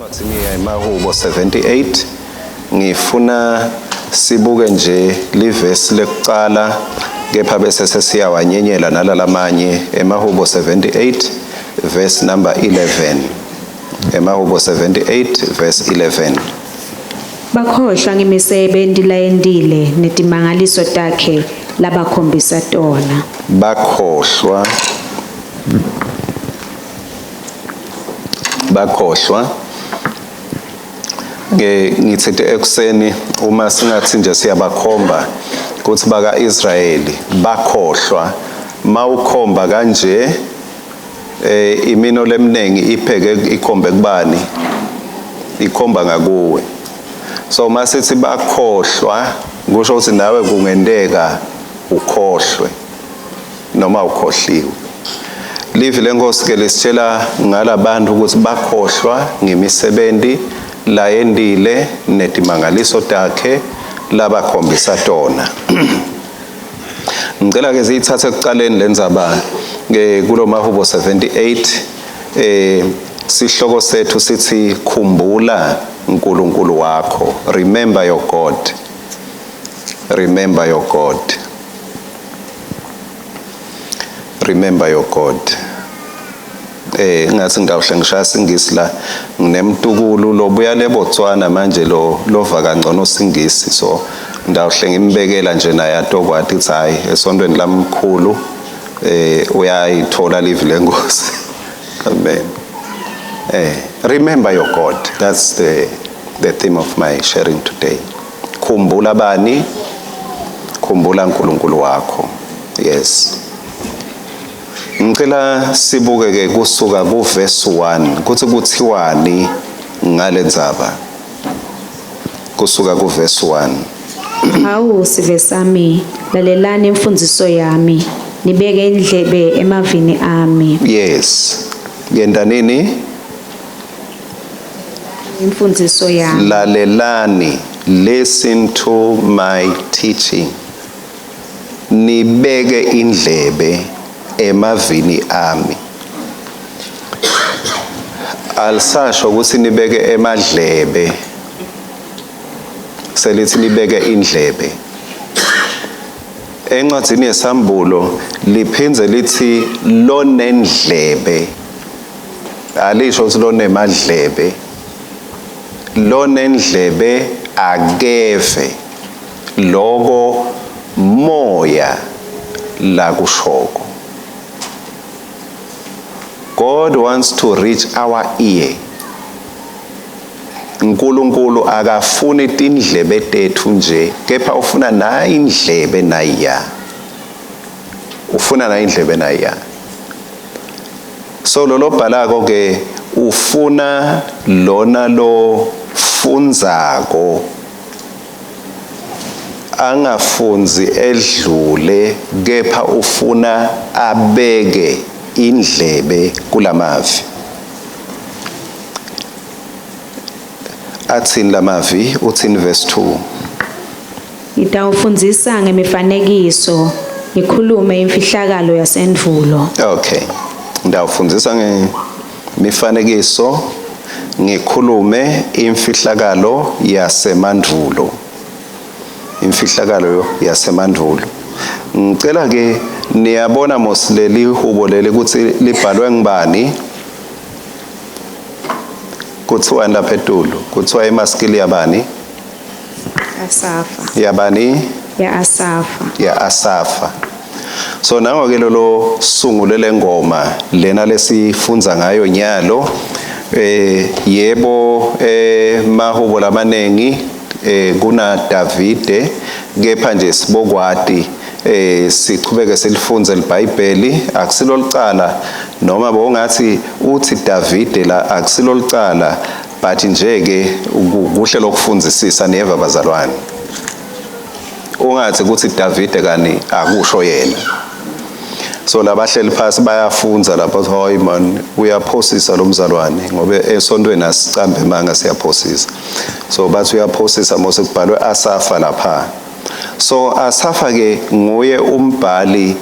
Encwadzini yaMahubo 78 ngifuna sibuke nje livesi lekuqala kepha bese sesiyawanyenyela nalalamanye eMahubo 78 verse number 11. eMahubo 78 verse 11. Bakhohlwa ngemisebe endilayendile netimangaliso takhe labakhombisa tona. Bakhohlwa ngithi ekuseni uma singathi nje siyabakhomba ukuthi baka Israyeli bakhohlwa mawukhomba kanje imino lemnengi ipheke ikhombe kubani ikhomba ngakuwe. So masithi bakhohlwa kusho ukuthi nawe kungendeka ukhohlwe noma ukhohliwe. Livi lenkosi ke lisitshela ngalabantu ukuthi bakhohlwa ngemisebenzi layendile netimangaliso takhe labakhombisa tona. Ngicela ke siyithathe ekuqaleni lendzaba kulo Mahubo 78 sihloko sethu sithi khumbula uNkulunkulu wakho. Remember your God. Remember your God. Remember your God. Ngathi ngawuhle ngishaya singisi la nginemtukulu lobuya leBotswana manje lova kangcono singisi, so ndawuhle ngimbekela nje naye atokwathi ukuthi hayi esontweni lamkhulu uyayithola livi lenkosi. Amen. Remember your God. That's the theme of my sharing today. Khumbula bani? Khumbula uNkulunkulu wakho. Yes. Ngicela sibuke ke kusuka ku verse 1 kuthi kuthiwani ngale ndzaba. Kusuka ku verse 1. Hawu sivesami lalelani imfundiso yami nibeke indlebe emavini ami. Yes. Yenda nini? Imfundiso yami. Lalelani, listen to my teaching. Nibeke indlebe emavini ami. Alisasho ukuthi nibeke emadlebe. Selithi nibeke indlebe. Encwadzini yesambulo liphindze lithi lonendlebe. Alisho ukuthi lonemadlebe. Lonendlebe akeve loko moya la kushoko. God wants to reach our ear. uNkulunkulu akafuni tindlebe tethu nje kepha ufuna na indlebe nayiya. Ufuna na indlebe nayiya. So lo bhalako ke ufuna lona lo funzako angafunzi edlule kepha ufuna abeke indlebe kulamavi. Athini lamavi uthini verse 2. Ngitawufundzisa ngemifanekiso ngikhulume imfihlakalo yasendvulo. Okay. Ndawufundzisa ngemifanekiso ngikhulume imfihlakalo yasemandulo. Imfihlakalo yasemandulo. Ngicela ke niyabona mosileli hubo leli ukuthi libhalwe ngibani? Kuthiwa lapha eTulu, kuthiwa emaskili yabani? Asafa. Yabani? Ya Asafa. Ya Asafa. So nawo ke lo sungulele ngoma lena lesifunza ngayo nyalo yebo Mahubo lamanengi kuna Davide kepha nje sibokwati sichubeke silifunze iBhayibheli akusilo licala noma bongathi uthi Davide la akusilo licala but nje ke kuhle lokufundzisisa neva bazalwane. Ungathi ukuthi Davide kani akusho yena. So labahleli phasi bayafunza lapho hoyi man uyaphosisa lo mzalwane ngoba esontweni asicambe manga siyaphosisa. So bathi uyaphosisa mose kubhalwe Asafa lapha. So Asafa ke nguye umbhali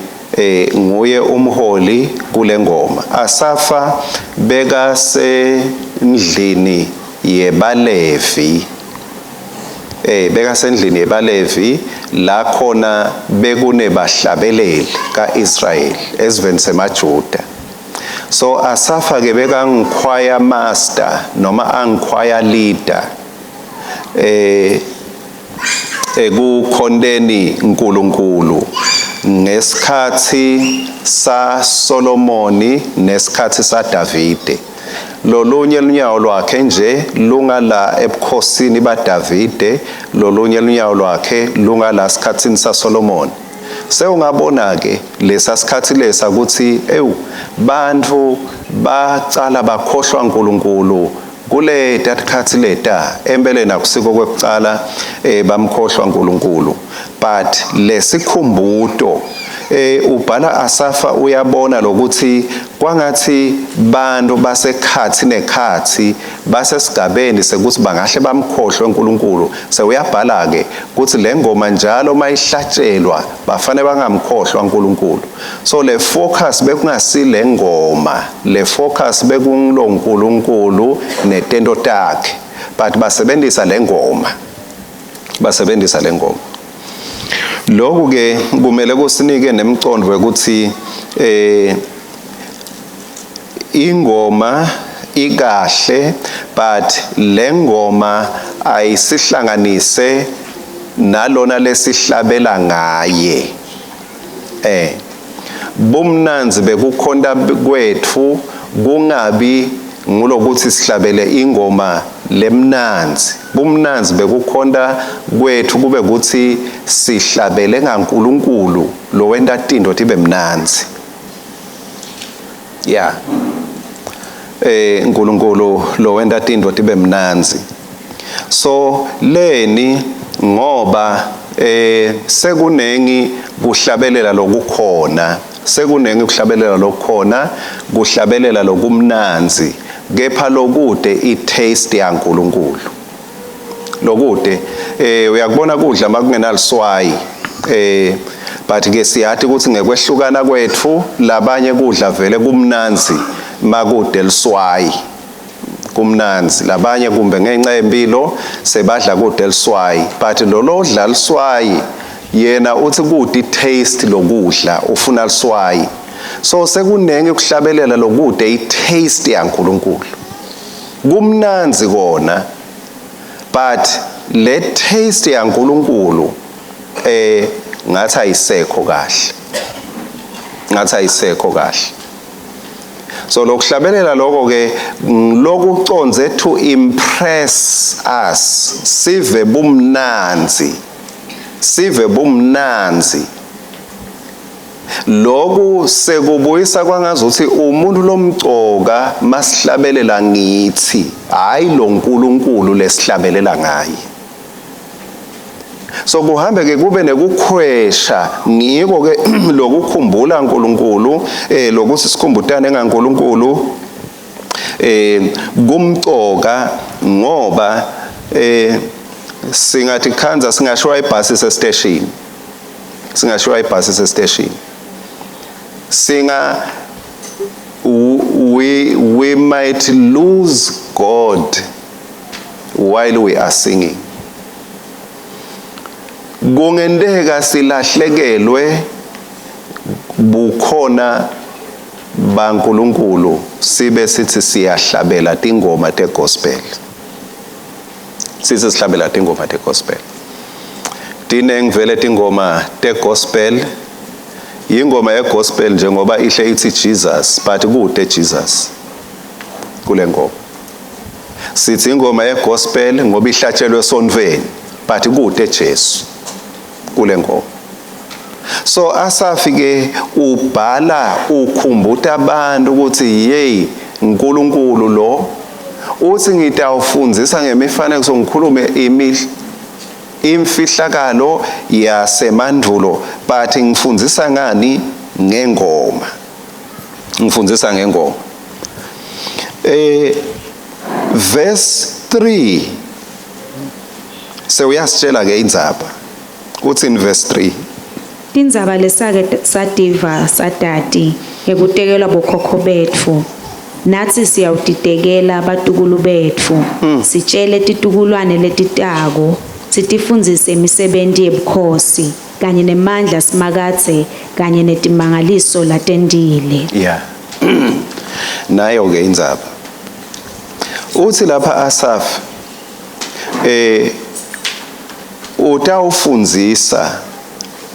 nguye umholi kule ngoma. Asafa beka sendlini yebaLevi. Bekasendlini yebaLevi la khona bekunebahlabeleli kaIsrayeli esiveni semaJuda. So Asafa ke bekangichoir master noma angichoir leader ekukhondeni uNkulunkulu ngesikhathi sa Solomoni nesikhathi sa Davide. Lolunye lunyawo lwakhe nje lungala ebukhosini baDavide, lolunye lunyawo lwakhe lungala sikhathini sa Solomon. Sewungabona ke lesa sikhathi lesa ukuthi bantu bacala bakhohlwa uNkulunkulu kule thatkhathi leta empeleni akusiko kwekucala bamkhohlwa uNkulunkulu, but lesikhumbuto ubhala Asafa uyabona lokuthi kwangathi bantu basekhathi nekhathi basesigabeni sekuthi bangahle bamkhohlwe uNkulunkulu. Sewuyabhala ke ukuthi le ngoma njalo mayihlatshelwa bafane bangamkhohlwa uNkulunkulu. So le focus bekungasile ngoma, le focus bekunlo uNkulunkulu netento takhe, but basebenzisa le ngoma. Lokhu ke kumele kusinike nemcondo ukuthi ingoma ikahle, but le ngoma ayisihlanganise nalona lesihlabela ngaye. Bumnanzi bekukhonda kwethu kungabi ngulokuthi sihlabele ingoma lemnanzi. Bumnanzi bekukhonda kwethu kube ukuthi sihlabele ngaNkulunkulu lo wenda tindo tibe mnanzi. uNkulunkulu lo wenda tindo tibe mnanzi. So leni ngoba sekunengi kuhlabelela lokukhona, kuhlabelela lokumnanzi, kepha lokude i-taste yaNkulunkulu. Lokude uyakubona kudla makungenaliswayi, but ke siyathi ukuthi ngekwehlukana kwethu labanye kudla vele kumnanzi makude liswayi, kumnanzi. Labanye kumbe ngenxa yempilo sebadla kude liswayi, but lo dla liswayi yena uthi kude i-taste lokudla ufuna liswayi. So sekunenge kuhlabelela lokude i-taste yaNkulunkulu. Kumnanzi kona, but le taste yaNkulunkulu ngathi ayisekho kahle. So lokuhlabelela lokho ke lokuconze to impress us, sive bumnanzi. Lokhu sekubuyisa kwangazuthi umuntu lomcoka masihlabelela ngithi, hayi lo uNkulunkulu lesihlabelela ngaye. So kuhambe ke kube nekukhwesha ngiko ke lokukhumbula uNkulunkulu, lokuthi sikhumbutane ngaNkulunkulu kumcoka, ngoba singathi khanza singashwa ibhasi sestation. We might lose God while we are singing. Kungendeka silahlekelwe bukhona baNkulunkulu sibe sithi siyahlabela tingoma tegospel. Sihlabela tingoma tegospel. Tineng vele tingoma tegospel. Ingoma yegospel njengoba ihle ithi Jesus, but kude Jesus kule ngoma. Sithi ingoma yegospel ngoba ihlatshelwe esonweni, but kude Jesu kule ngoma. So Asafike ubhala ukhumbuta abantu ukuthi uNkulunkulu lo uthi ngitawufundzisa ngemifanekiso ngikhulume imfihlakalo yasemandulo, but ngifundzisa ngani? Ngengoma. Verse 3 sewuyasitshela ke indzaba. Uthi in verse 3, Tindzaba lesake sativa satati ngekutekelwa bokhokho betfu Nathi siyawudidekela abatukulu bethu. Sitshele titukulwane letitako, sitifundise imisebenzi yebukhosi kanye nemandla simakathe kanye netimangaliso latendile. Yeah. Nayo ke indzaba. Uthi lapha Asaf utawufundzisa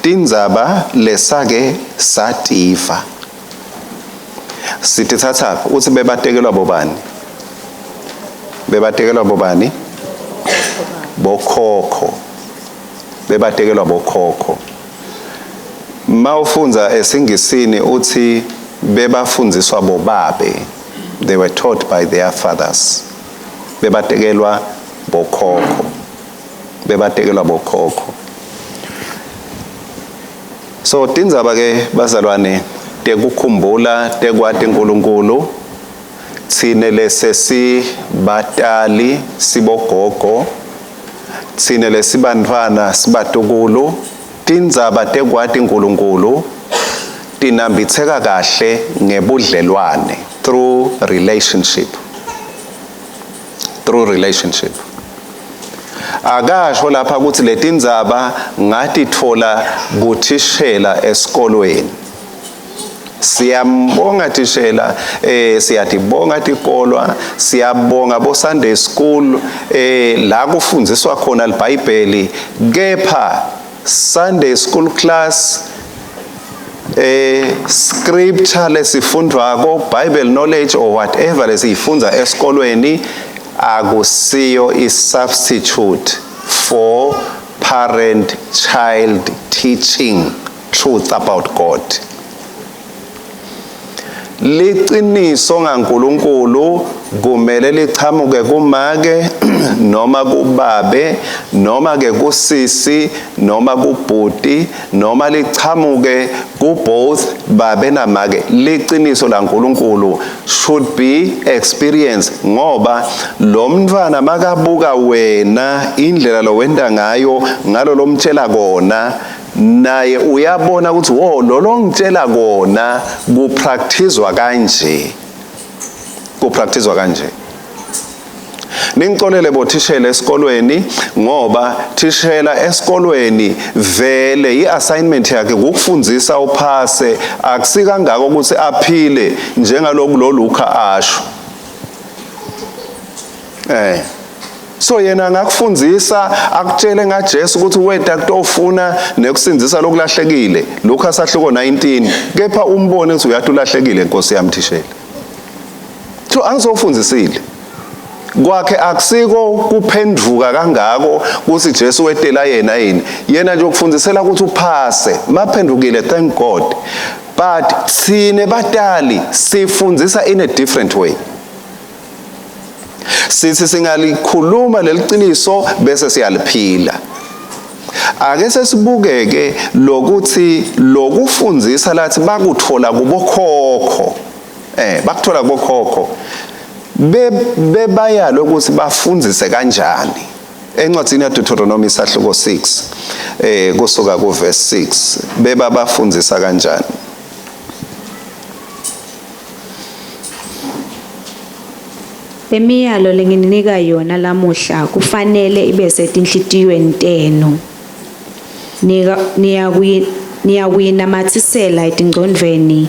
tindzaba lesake sativa. Sithi thathaphi uthi bebatekelwa bobani? Bebatekelwa bobani? Bokhokho. Bebatekelwa bokhokho. Mawufunza esingisini uthi bebafundziswa bobabe. They were taught by their fathers. Bebatekelwa bokhokho. Bebatekelwa bokhokho. So tindzaba ke bazalwane tekukhumbula tekwati uNkulunkulu thine lesesibatali sibogogo thine lesibantwana sibatukulu tindzaba tekwati uNkulunkulu tinambitheka kahle ngebudlelwane through relationship. Akasho lapha ukuthi letindzaba ngatithola kuthishela esikolweni. Siyambonga tishela, siyatibonga tikolwa, siyabonga bo Sunday school la kufundziswa khona iBhayibheli, kepha Sunday school class scripture lesifundwako, Bible knowledge or whatever lesifundza esikolweni akusiyo substitute for parent child teaching truth about God. Liqiniso ngaNkulunkulu kumele lichamuke kumake noma kubabe noma ke kusisi noma kubhuti noma lichamuke kuboth babe namake. Liqiniso laNkulunkulu should be experience ngoba lo mntwana makabuka wena indlela lo wenda ngayo ngalo lomtshela kona naye uyabona ukuthi wo lo ngitshela kona kupracticewa kanje. Ningixolele bothishela esikolweni ngoba thishela esikolweni vele iassignment yakhe ukufundzisa uphase akusikangako ukuthi aphile njengaloku lo Luka asho. So yena ngakufundzisa akutshele ngaJesu ukuthi weta kutofuna nekusindzisa lokulahlekile. Luka sahluko 19 kepha umbone ukuthi uyatulahlekile Nkosi yami thishela. So angizofundzisile. Kwakhe akusiko kuphendvuka kangako ukuthi Jesu wetela yena yena nje ukufundisela ukuthi uphase maphendukile, thank God. But sine batali sifundzisa in a different way. Sithi singalikhuluma leliqiniso bese siyaliphila. Ake sesibukeke lokuthi lokufundzisa lathi bakuthola kubokhokho. Bakuthola kubokhokho. Bebayalo ukuthi bafundzise kanjani. Encwadini yaDeuteronomy sahluko 6 kusuka ku verse 6 bebafundzisa kanjani. Emiyalo lengininika yona lamuhla kufanele ibe setinhlitiyweni tenu. Niyakuyinamathisela etingcondvweni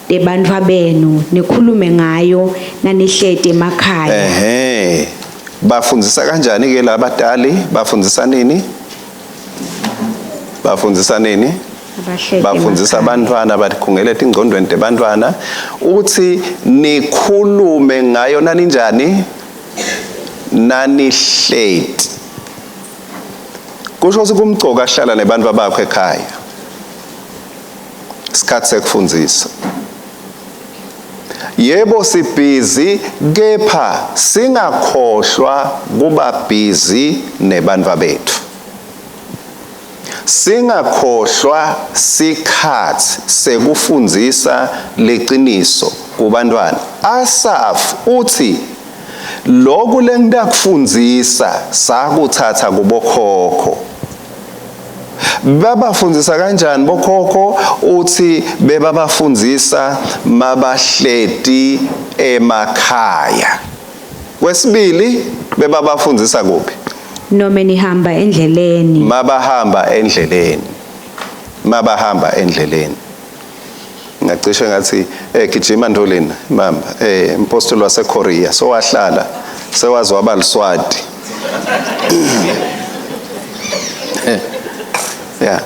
tebantfwa benu nikhulume ngayo nanihlete emakhaya. Bafundzisa kanjani ke labadali? Bafundzisa nini? Bafundzisa abantwana bakhungele tingcondweni tebantwana uthi nikhulume ngayo naninjani? Nanihlete. Kusho ukuthi kumgcoka ahlala nebantwa bakho ekhaya. Isikhathi sekufundzisa. Yebo sibhizi kepha singakhohlwa kuba busy nebantwa bethu. Singakhohlwa sikhathi sekufundzisa leqiniso kubantwana. Asaf uthi lokhu lengitakufundzisa sakuthatha kubokhokho. Babafundisa kanjani bokhokho? Uthi bebabafundzisa mabahleti emakhaya. Kwesibili bebabafundzisa kuphi? noma nihamba endleleni. Mabahamba endleleni. Ngacishe ngathi gijima Ndolini mama impostoli waseKorea so wahlala sewazi waba liswati. Yeah.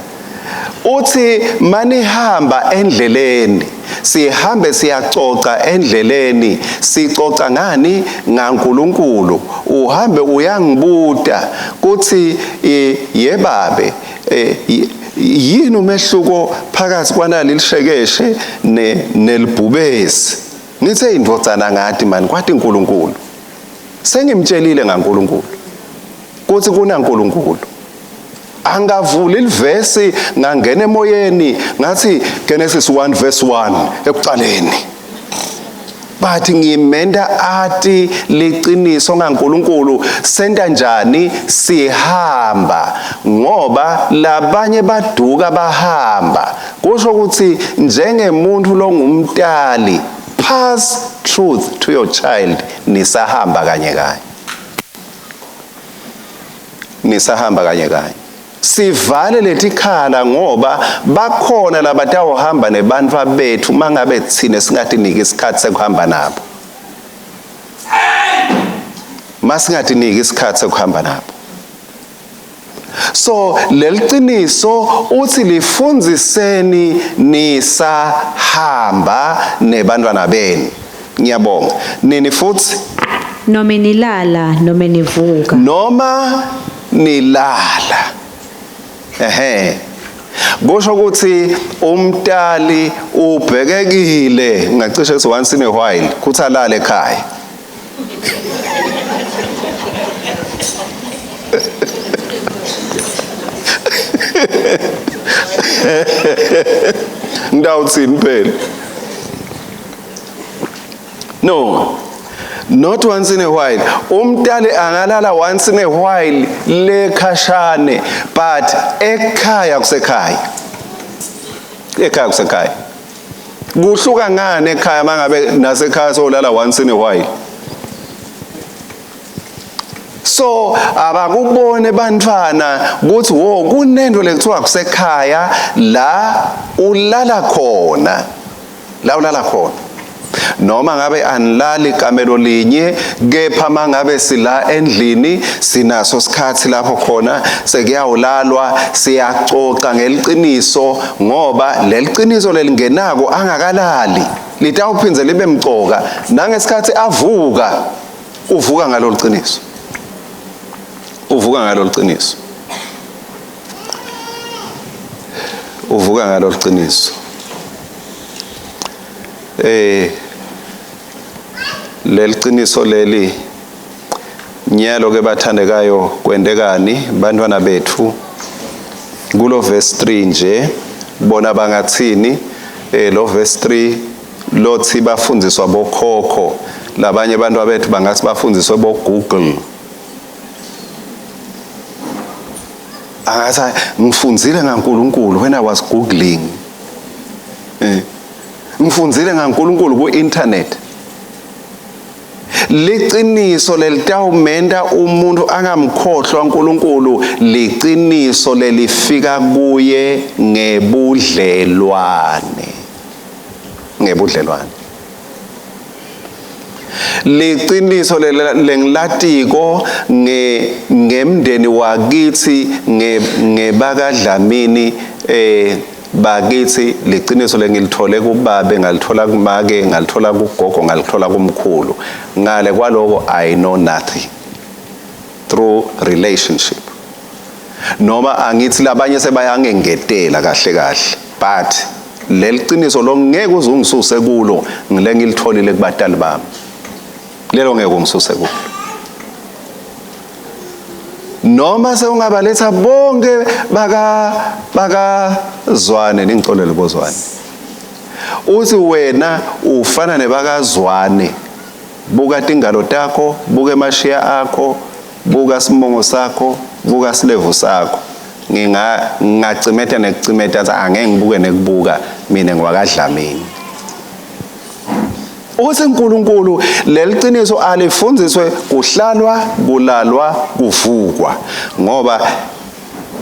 Uthi manihamba endleleni sihambe siyacoca endleleni sicoca ngani ngaNkulunkulu uhambe uyangibuta kuthi yebabe yini umehluko phakathi kwanali lishekeshe nelibhubesi. Ngithe indodzana ngathi mani kwathi uNkulunkulu sengimtshelile ngaNkulunkulu kuthi kunaNkulunkulu. Angavuli ilivesi ngangena emoyeni ngathi Genesis 1 verse 1 ekuqaleni. Bathi ngimenda ati liqiniso ngaNkulunkulu senta njani sihamba ngoba labanye baduka bahamba. Kusho ukuthi njengemuntu longumtali pass truth to your child nisahamba kanye kanye. Nisahamba kanye kanye. Sivale letikhala ngoba bakhona labatawuhamba nebantwa bethu mangabe thina singatiniki isikhathi sekuhamba nabo. Masingatiniki isikhathi sekuhamba nabo. So leliqiniso uthi lifundziseni nisahamba nebantwana benu. Ngiyabonga. Nini futhi? Noma nilala noma nivuka. Noma nilala. Kusho ukuthi umtali ubhekekile ngacishe once in a while kuthi alale ekhaya. Ngidawuthini phela? No. Not once in a while. Umtali angalala once in a while lekhashane but ekhaya kusekhaya. Ekhaya kusekhaya. Kuhluka ngane ekhaya mangabe nasekhaya solala once in a while. So abakubone bantwana ukuthi wo kunento lekuthiwa kusekhaya la ulala khona. La ulala khona. Noma ngabe anilali kamelo linye kepha mangabe sila endlini sinaso sikhathi lapho khona sekuyawulalwa siyacoca ngeliqiniso ngoba leliqiniso lelingenako angakalali litawuphinze libe mcoka nangesikhathi avuka uvuka ngalolu qiniso. Uvuka ngalolu qiniso. Uvuka ngalolu qiniso. Leliqiniso leli nyalo ke bathandekayo kwendekani bantwana bethu kulo verse 3 nje bona bangathini lo verse 3 lothi bafundiswa bokhokho labanye abantu bethu bangathi bafundiswe bo Google. Angathi ngifundzile ngaNkulunkulu when I was googling. Ngifundzile ngaNkulunkulu ku internet. Liqiniso lelitawumenda umuntu angamkhohlwa uNkulunkulu liqiniso lelifika kuye ngebudlelwane. Ngebudlelwane. Liqiniso lengilatiko ngemndeni wakithi ngebakadlamini bakithi liqiniso lengilithole kubabe ngalithola kumake ngalithola kugogo ngalithola kumkhulu ngale kwaloko I know nothing through relationship noma angithi labanye sebayangengetela kahle kahle but leliqiniso lo ngeke uzungisuse kulo ngile ngilitholile kubatali bami lelo ngeke ungisuse kulo noma seungabaletha bonke baka Zwane ningixolele bozwane uthi wena ufana nebakazwane buka tingalo takho buka emashiya akho buka simongo sakho buka silevu sakho ngingacimeta nekucimeta angeke ngibuke nekubuka mina ngiwakadlamini. UNkulunkulu leliqiniso alifundiswe kuhlalwa kulalwa kuvukwa, ngoba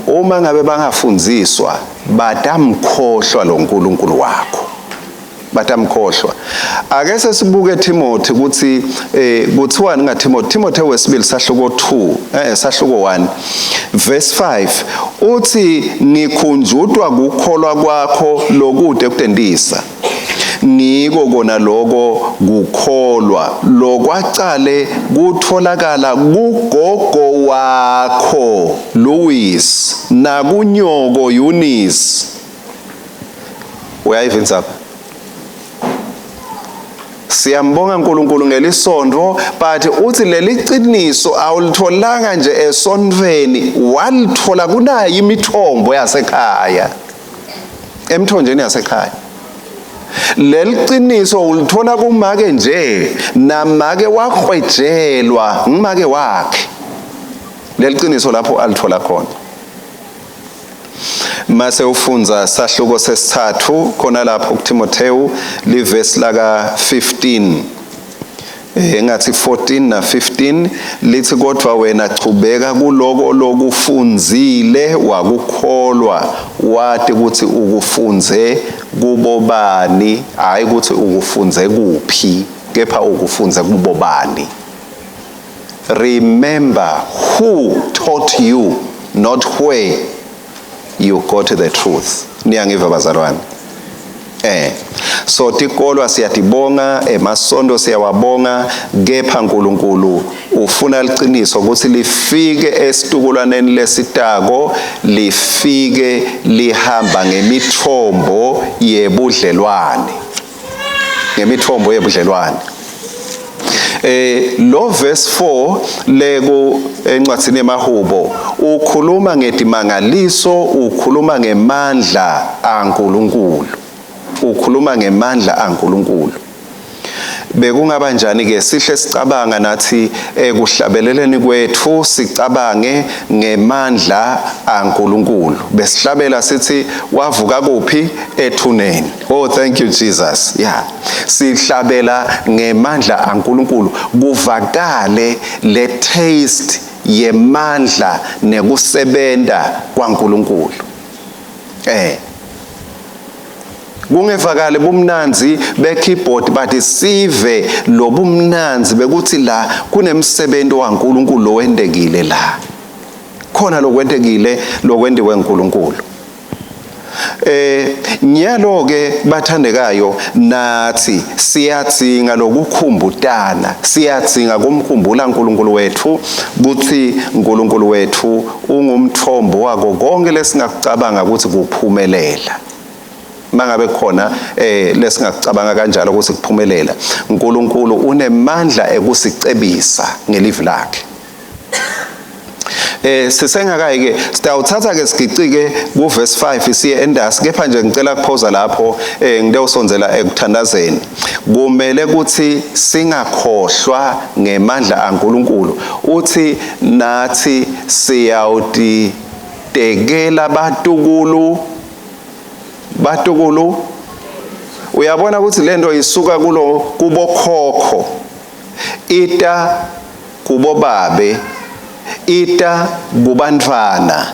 uma ngabe bangafundziswa batamkhohlwa lo nkulunkulu wakho, batamkhohlwa. Ake sesibuke Timothy ukuthi kuthiwani ngaTimothy, Timothy wesibili sahluko 2 sahluko 1 verse 5 uthi ngikhunjutwa kukholwa kwakho lokude kutendisa, ngiko kona lokho kukholwa lokwacale kutholakala kugogo wakho Louis nakunyoko Eunice. Uyayivinza apha? Siyambonga uNkulunkulu ngelisondo, but uthi leli qiniso awulitholanga nje esondweni, walithola kunayo imithombo yasekhaya, emthonjeni yasekhaya. Leli qiniso ulithola kumake nje, namake wakhwejelwa ngumake wakhe. Leli qiniso lapho alithola khona. Mase ufunza sahluko sesithathu khona lapho kuTimotheu livesi laka 15 engathi 14 na 15 lithi kodwa wena chubeka kuloko lokufunzile wakukholwa, wathi ukuthi ukufunze kubo bani, hayi ukuthi ukufunze kuphi, kepha ukufunze kubo bani. Remember who taught you, not where you got the truth. Niyangiva bazalwane? So tikolwa siyatibonga, emasondo siyawabonga, kepha uNkulunkulu ufuna liqiniso ukuthi lifike esitukulaneni lesitako, lifike lihamba ngemithombo yebudlelwane, ngemithombo yebudlelwane. Lo verse 4 leku encwadini yeMahubo ukhuluma ngedimangaliso, ukhuluma ngemandla aNkulunkulu, ukhuluma ngemandla aNkulunkulu. Bekungaba njani ke sihle sicabanga nathi ekuhlabeleleni kwethu sicabange ngemandla aNkulunkulu, besihlabela sithi wavuka kuphi? Ethuneni. Oh, thank you Jesus. Yeah, sihlabela ngemandla aNkulunkulu, kuvakale le taste yemandla nekusebenta kwaNkulunkulu. Kungevakale bumnanzi bekeyboard, but sive lobumnanzi bekuthi la kunemsebenzi waNkulunkulu lowendekile, la khona lokwentekile lokwendiwe uNkulunkulu. Nyalo ke bathandekayo, nathi siyadzinga lokukhumbutana, siyadzinga kumkhumbula uNkulunkulu wethu, kuthi uNkulunkulu wethu ungumthombo wako konke lesingakucabanga ukuthi kuphumelela. Mangabe khona lesingacabanga kanjalo ukuthi kuphumelela, uNkulunkulu unemandla ekusicebisa ngelivi lakhe. Sisengakayi ke sitawuthatha ke sigicike ku verse 5 siye endasi, kepha nje ngicela kuphoza lapho ngidewusonzela ekuthandazeni. Kumele ukuthi singakhohlwa ngemandla aNkulunkulu, uthi nathi siyawuti tekela batukulu. Uyabona ukuthi lento isuka kubo khokho ita kubo babe, ita kubantwana,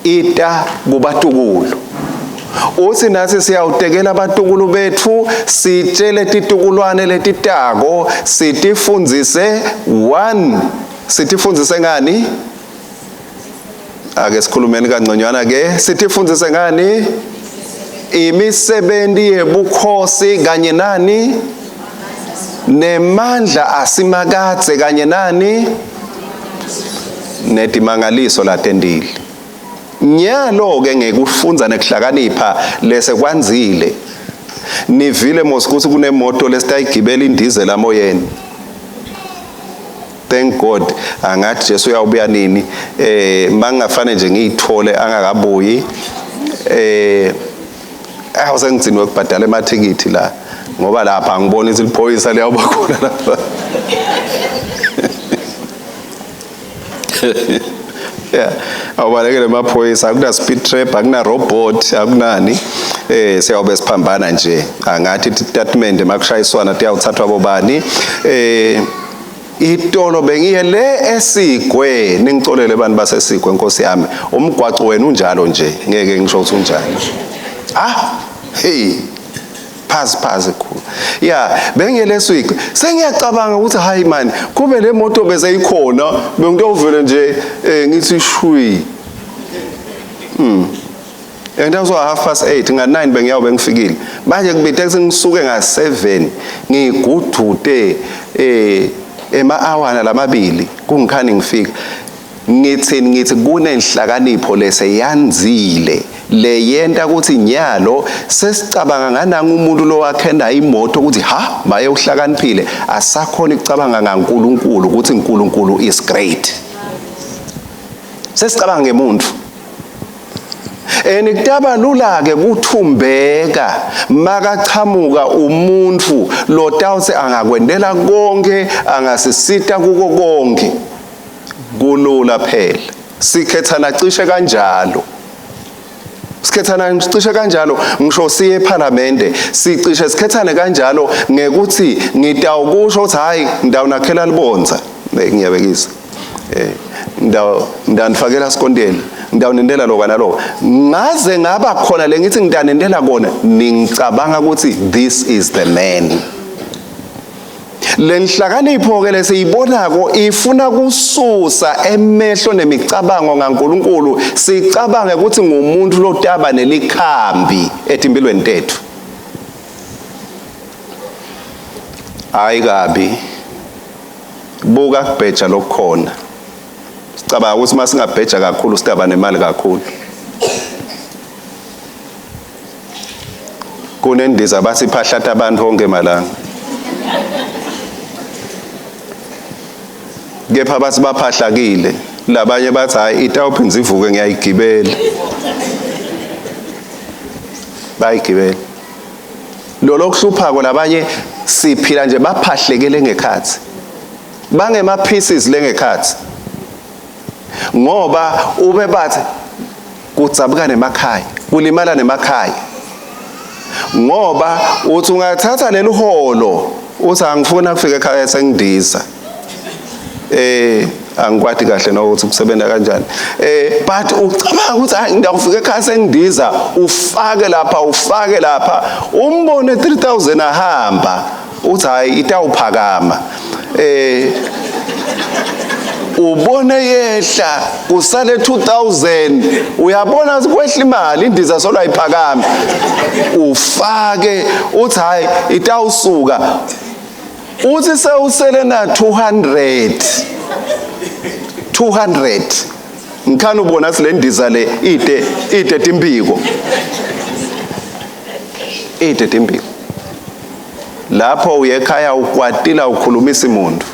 ita kubatukulu. Uthi nathi siyawutekela abatukulu bethu, sitshele titukulwane letitako, sitifundzise sitifundzise ngani? Ake sikhulumeni kanconywana ke, sitifundzise ngani? Imisebenzi yebukhosi kanye nani? Nemandla asimakadze kanye nani? Nedimangaliso latendile. Nyalo ke ngekufunza nekuhlakanipha lese kwanzile. Nivile mosikuthi kunemoto lesitayigibela indizela moyeni. Thank God angathi Jesu uyawubuya nini, mangafane nje ngiyithole angakabuyi, awusengidzinwe ukubhadala emathikithi la, ngoba lapha angiboni ukuthi liphoyisa liyawuba khona lapha. Yeah, awubalekele amaphoyisa, akuna speed trap, akuna robot, akunani. Siyabe siphambana nje. Angathi statement emakushayiswana tiyawuthathwa bobani. Itolo bengiye le eSigwe, ningicolele abantu baseSigwe Nkosi yami. Umgwaco wena unjalo nje, ngeke ngisho ukuthi unjani. Hey. Phazi khulu. Yeah, bengiye leSigwe. Sengiyacabanga ukuthi hayi man, kube le moto bese ikhona, bengiyovela nje ngithi shwi. And that was 8:30 nga9 bengiyabe ngifikile. Manje kubithe sengisuke nga7 ngigudude ema-awana lamabili kungikhani ngifika. Ngithi kunenhlakanipho leseyanzile le yenta ukuthi nyalo sesicabanga ngananga umuntu lo wakhenda imoto ukuthi maye uhlakaniphile asakhona ukucabanga ngaNkulunkulu ukuthi uNkulunkulu is great. Sesicabanga ngemuntu. Nikutaba lula ke kuthumbeka makachamuka umuntu lo tawuse angakwendela konke angasisita kuko konke. Kulula phela. Sikhethana cishe kanjalo. Sikhethana cishe kanjalo ngisho siye eParliament sicishe sikhethane kanjalo ngekuthi ngitawukusho ukuthi hayi ndawunakhela libonza ngiyabekisa. Ndanifakela sikondela ngidawunendela lo kana lo ngaze ngaba khona le ngithi ngidanendela kona ningicabanga ukuthi this is the man. Lenhlakanipho ke lesiyibonako ifuna kususa emehlo nemicabango ngaNkulunkulu sicabange ukuthi ngumuntu lotaba nelikhambi etimpilweni tethu. Hayi kabi buka kubheja lokukhona. Sicabanga ukuthi masingabheja kakhulu sitaba nemali kakhulu. Kunendiza basiphahlata abantu onke malanga. Kepha bathi baphahlakile labanye bathi hayi itawuphinza ivuke ngiyayigibela. Bayigibela. Lo lokuhluphako labanye siphila nje baphahlekele ngekhathi. Bangema pieces lengekhathi. Ngoba ube bathi kutsabuka nemakhaya, kulimala nemakhaya. Ngoba uthi ungathatha leli holo uthi angifuna kufika ekhaya sengidiza. Angikwati kahle nokuthi kusebenza kanjani. But ucabanga ukuthi hayi ngiyafika ekhaya sengidiza ufake lapha umbone 3000 ahamba uthi hayi itawuphakama. Ubone yehla kusale 2000 uyabona kwehla imali indiza solo ayiphakama ufake uthi hayi itawusuka uthi sewusele na 200 ngikhana ubona silendiza le ide timbiko lapho uyekhaya ukwatila ukhulumisa umuntu.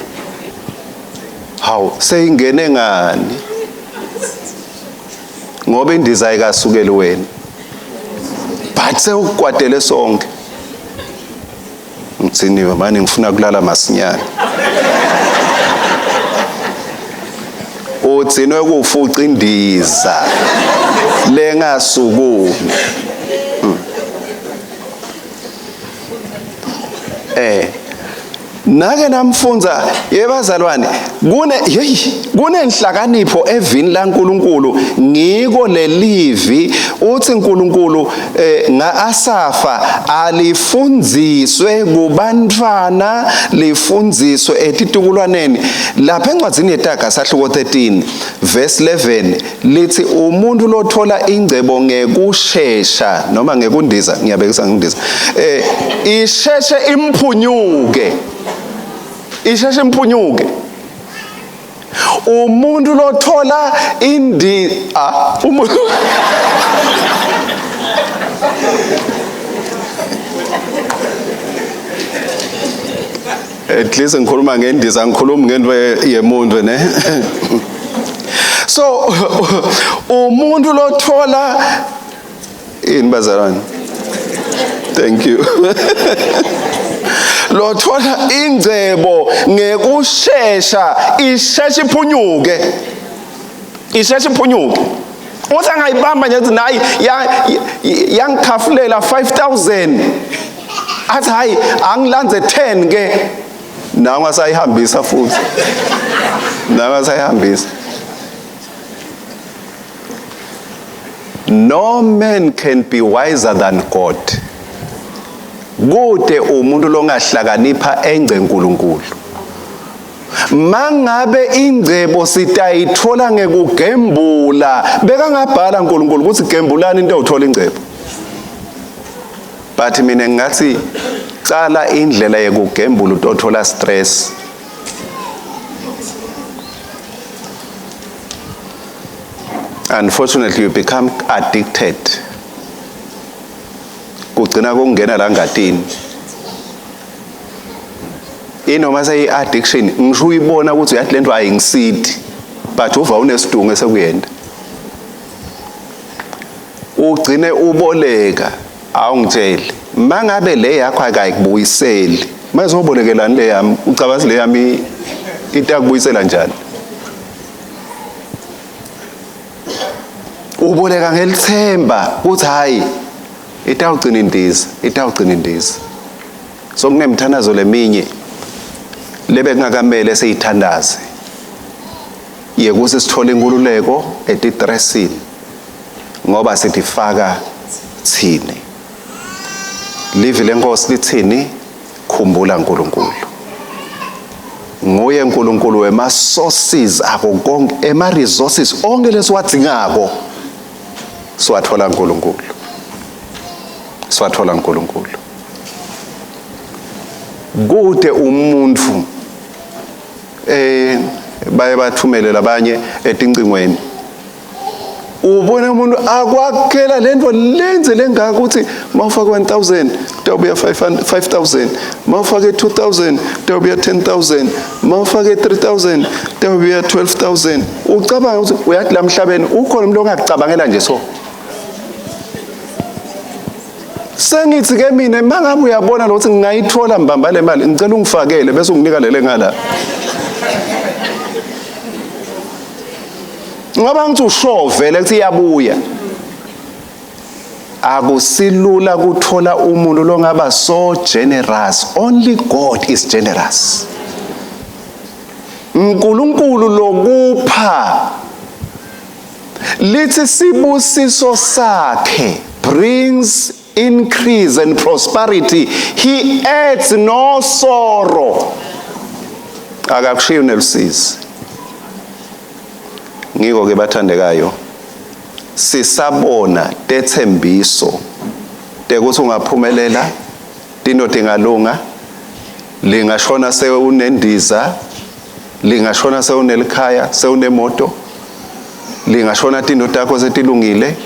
Hawu seyingene ngani ngoba indiza ayikasukeli wena but sewukwatele sonke. Ngitsiniwe manje ngifuna kulala masinyane. Utsinwe kufuqa indiza lengasukumi. Nake namfunza yebazalwane kunenhlakanipho evini laNkulunkulu ngiko lelivi uthi uNkulunkulu ngaasafa alifundziswe kubantwana lifundziswe etitukulwaneni. Lapha encwadzini yeTaga sahluko 13 verse 11 lithi umuntu lothola ingcebo ngekushesha noma ngekundiza ngiyabekisa ngindiza isheshe imphunyuke. Isheshe imphunyuke. Umuntu lothola umuntu at least ngikhuluma ngendiza ngikhuluma ngento yemuntu ne. So umuntu lothola bazalwane. Thank you. Lothola ingcebo ngekushesha isheshe iphunyuke. isheshe iphunyuke. Uthi angayibamba nje nayi yangikhafulela 5,000. Athi hayi angilanze 10 ke. Nawe asayihambisa futhi. Nawe asayihambisa. No man can be wiser than God. Kude umuntu longahlakanipha engcenkulunkulu. Mangabe ingcebo sitayithola ngekugembula, beka ngabhala uNkulunkulu ukuthi gembulani into uthola ingcebo. But mina ngathi cala indlela yekugembula utothola stress. Unfortunately, you become addicted. Kugcina kungena la ngatini. Inoma seyi-addiction, ngisho uyibona ukuthi uyathi lento ayingisithi, but uva unesidungo esekuyenda. Ugcine uboleka, awungitsheli. Mangabe le yakho akayikubuyiseli, mase ubolekelani le yami, ucabanga le yami itakubuyisela njani? Uboleka ngelithemba ukuthi hayi itawugcina indiza. So kunemthanazo leminye lebe kungakamele seyithandaze. Yekuthi sithole inkululeko etitresini ngoba sitifaka thini. Live lenkosi lithini? Khumbula uNkulunkulu. Nguye uNkulunkulu wema sources akho konke, ema resources onke lesiwadingako. Swathola uNkulunkulu. Kude umuntu baye bathumele labanye etincingweni. Ubona umuntu akwakhela lento lenze lengaka ukuthi mawufaka 1,000 tawubuya 5,000, mawufaka 2,000 tawubuya 10,000, mawufaka 3,000 tawubuya 12,000. Ucabanga ukuthi uyathi la emhlabeni ukhona umuntu ongakucabangela nje so. Sengithi ke mina mangabe uyabona ukuthi ngingayithola mbamba le mali ngicela ungifakele bese unginika lele ngala. Ngoba ngithi usho vele ukuthi iyabuya. Akusilula ukuthola umuntu longaba so generous. Only God is generous. uNkulunkulu lokupha lithi sibusiso sakhe brings increase and prosperity. He adds no sorrow. Akakushiya unelusizi. Ngiko ke bathandekayo sisabona tethembiso tekuthi ungaphumelela tindoda ingalunga lingashona sewunendiza lingashona sewunelikhaya sewunemoto lingashona tindoda yakho setilungile.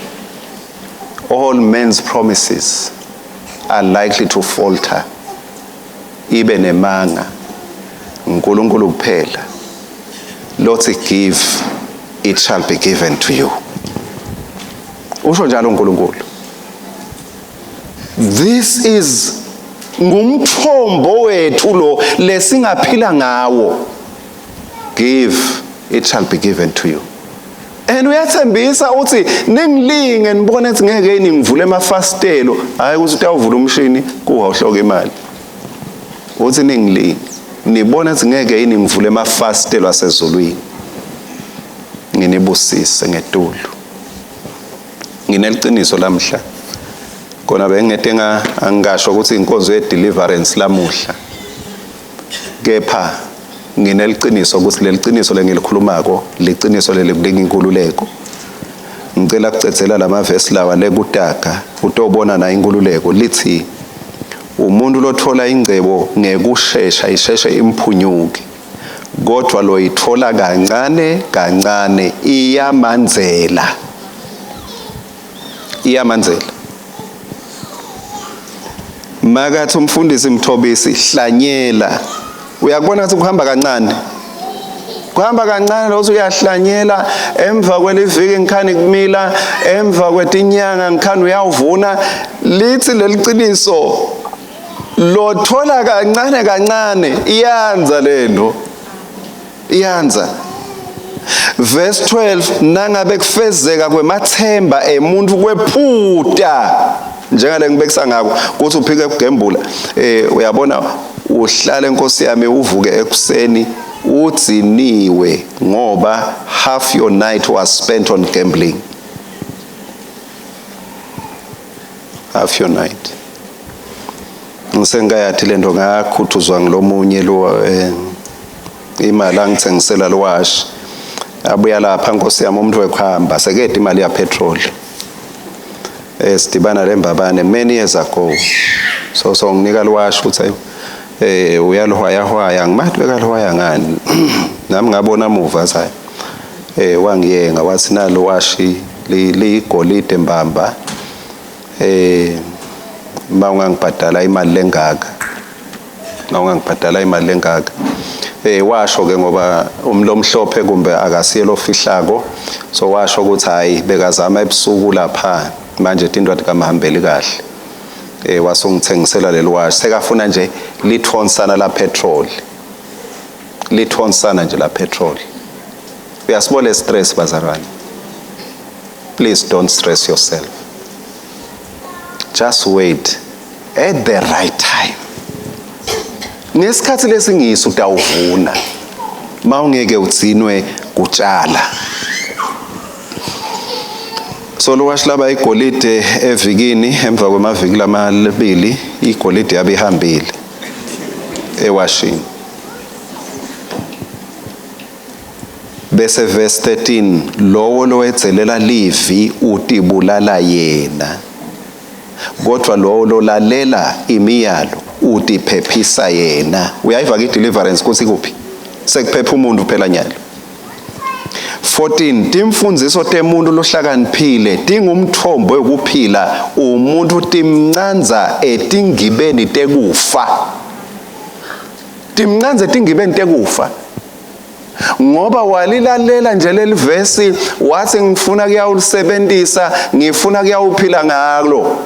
All men's promises are likely to falter. Ibe nemanga uNkulunkulu kuphela. Lord give, it shall be given to you. Usho njalo uNkulunkulu. This is ngumthombo wethu lo lesingaphila ngawo. Give, it shall be given to you. And uyathembisa uthi ningilinge nibone ukuthi ngeke ningivule amafastelo hayi ukuthi utawuvula umshini kuwahloka imali. Uthi ningilinge nibone ukuthi ngeke ningivule amafastelo asezulwini. Nginibusise ngetulu. Ngineliqiniso lamhla. Kona bengete angasho ukuthi inkonzo ye deliverance lamuhla. Kepha ngineliqiniso ukuthi leliqiniso lengilikhulumako liqiniso lelikunika inkululeko. Ngicela kucedzela lama verse lawa lekutaka utobona na inkululeko lithi umuntu lothola ingcebo ngekusheshsha isheshe imphunyuki kodwa lo ithola kancane kancane iyamanzela. Makathi umfundisi Mthobisi hlanyela uyakubona ukuthi kuhamba kancane. Kuhamba kancane lokuthi uyahlanyela emva kweliviki ngikhani kumila emva kwetinyanga ngikhani uyawuvuna. Lithi leliqiniso lothola kancane kancane iyanza lento. Iyanza. Verse 12, nangabe kufezeka kwemathemba emuntu kwephutha njengale ngibekisa ngako ukuthi uphike ukugembula uyabona uhlala Nkosi yami uvuke ekuseni udziniwe ngoba half your night was spent on gambling. Half your night. Ngisengayathi lento ngakhuthuzwa ngilomunye lo imali angithengisela lwashi abuya lapha Nkosi yami umuntu wekhamba sekede imali ya petrol sidibana lembabane many years ago so nginika lwashi uthi uyalhwaya ngimathi bekalhwaya ngani nami ngabona muva sayi wangiyenga wathi nalo washi ligolide mbamba mawungangibhadala imali lengaka washo ke ngoba umlomhlophe kumbe akasiyelo fihlako so washo ukuthi hayi bekazama ebusuku lapha manje into athi kamahambeli kahle wasongithengisela lelwashi sekafuna nje lithonsana la petrol nje la petrol uyasibona stress bazalwane please don't stress yourself just wait at the right time nesikhathi lesingiso utawuvuna mawungeke udzinwe kutshala so lwashi laba igolide evikini emva kwemaviki lamabili igolide yabihambile ewashini bese verse 13 lowo lowedzelela livi utibulala yena kodwa lowo lolalela imiyalo utiphephisa yena uyayiva ke deliverance kuthi kuphi sekuphepha umuntu phela nyalo 14 timfundiso temuntu lohlakaniphile tingumthombo wokuphila umuntu timncanza etingibeni tekufa ngoba walilalela nje leli verse wathi ngifuna kuyawulisebenzisa ngifuna kuyawuphila ngalo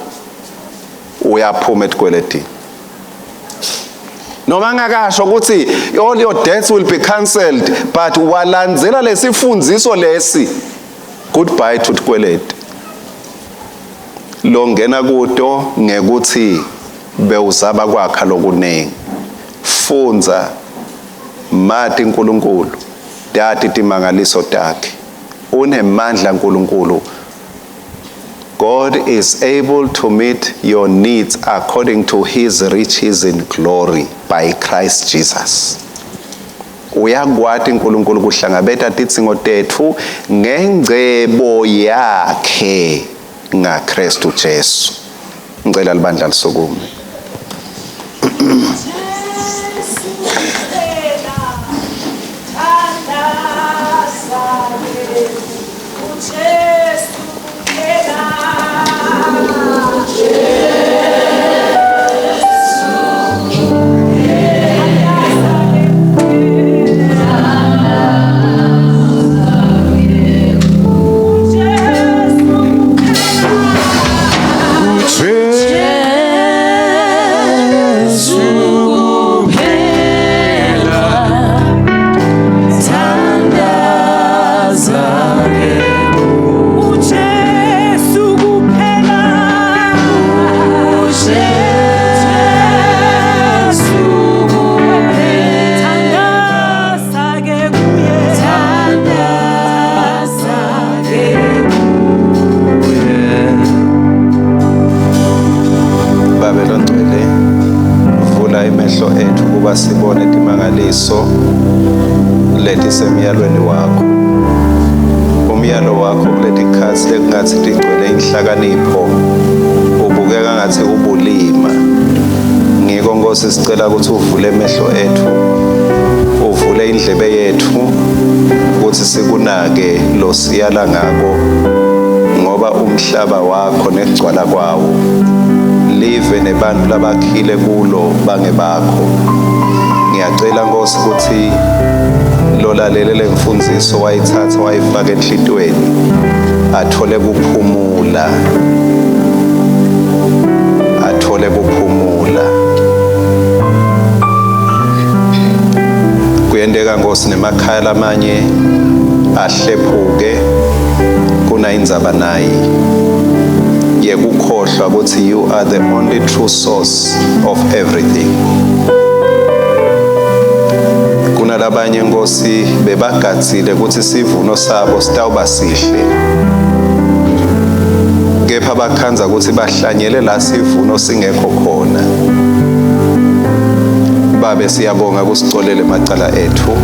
uyaphuma etikweletini noma ngakasho ukuthi all your debts will be cancelled but walandzela lesifundiso lesi goodbye to tikweleti lo ngena kuto ngekuthi bewuzaba kwakha lokunengi fundza mati uNkulunkulu dati timangaliso takhe unemandla uNkulunkulu. God is able to meet your needs according to his riches in glory by Christ Jesus. Uyakwati uNkulunkulu kuhlangabeta tidzingo tethu ngengcebo yakhe ngaKristu Jesu. Ngicela libandla lisokume. Sibone timangaliso leti semiyalweni wakho umyalo wakho kuleti khathi lekungathi tigcwele inhlakanipho ubukeka ngathi ubulima ngiko Nkosi sicela ukuthi uvule emehlo ethu uvule indlebe yethu ukuthi sikunake lo siyala ngako ngoba umhlaba wakho negcwala kwawo live nebantu labakhile kulo bangebakho. Ngiyacela Nkosi ukuthi lolalelele imfundiso wayithatha wayifaka enhlitweni athole kuphumula kuyendeka Nkosi nemakhaya lamanye ahlephuke kunayindzaba nayi yekukhohlwa ukuthi you are the only true source of everything. Kunalabanye Nkosi bebagatsile ukuthi isivuno sabo sitawuba sihle, kepha bakhanza ukuthi bahlanyele la sivuno singekho khona. Babe siyabonga kusicolele macala ethu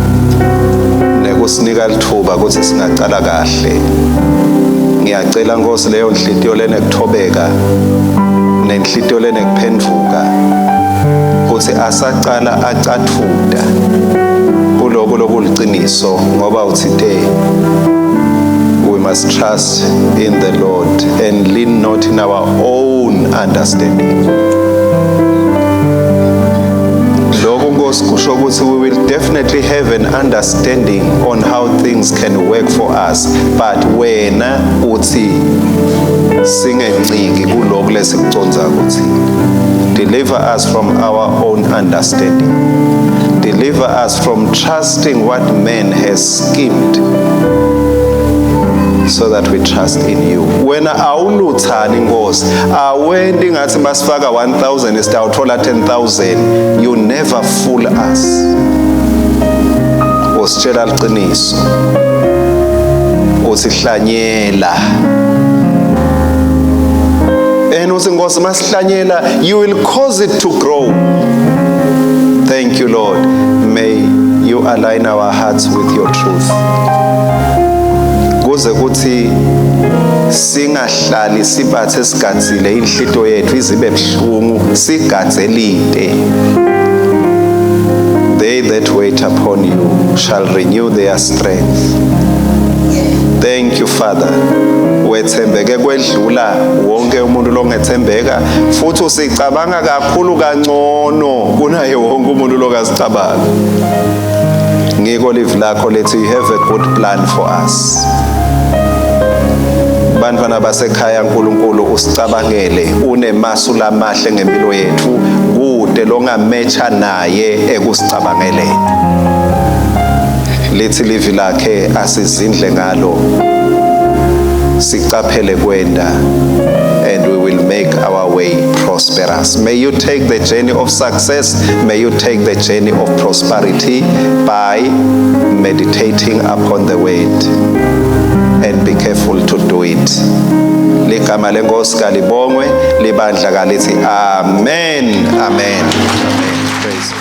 nekusinika lithuba ukuthi singacala kahle. Ngiyacela Nkosi leyo nhliziyo lenekuthobeka nenhlitiyo lenekuphendvuka ukuthi asacala acathuda kuloko lokuliqiniso, ngoba uthite we must trust in the Lord and lean not in our own understanding. Lokho Nkosi kusho ukuthi we will definitely have an understanding on how things can work for us, but wena uthi singenciki kuloko lesikuconza ukuthi deliver us from our own understanding. Deliver us from trusting what man has schemed, so that we trust in you. Wena awuluthani Nkosi, awendi ngathi masifaka 1,000 sitawuthola 10,000. You never fool us. Usitshela liqiniso, usihlanyela. And uthi Nkosi masihlanyela, you will cause it to grow. Thank you, Lord. May you align our hearts with your truth. Kuze kuthi singahlali sibathe sigadzile inhlito yethu izibe buhlungu sigadzelide. They that wait upon you shall renew their strength. Thank you, Father. Wethembeke kwedlula wonke umuntu longethembeka, futhi usicabanga kakhulu kangcono kunaye wonke umuntu lokazicabanga. Ngiko live lakho lethi you have a good plan for us. Bantwana basekhaya uNkulunkulu usicabangele, unemasu lamahle ngempilo yethu kude longamecha naye ekusicabangele. Lithi live lakhe asizindle ngalo, sicaphele kwenda, and we will make our way prosperous. May you take the journey of success, may you take the journey of prosperity by meditating upon the word and be careful to do it. Ligama lenkosi kalibongwe, libandla kalithi amen, amen, amen. Praise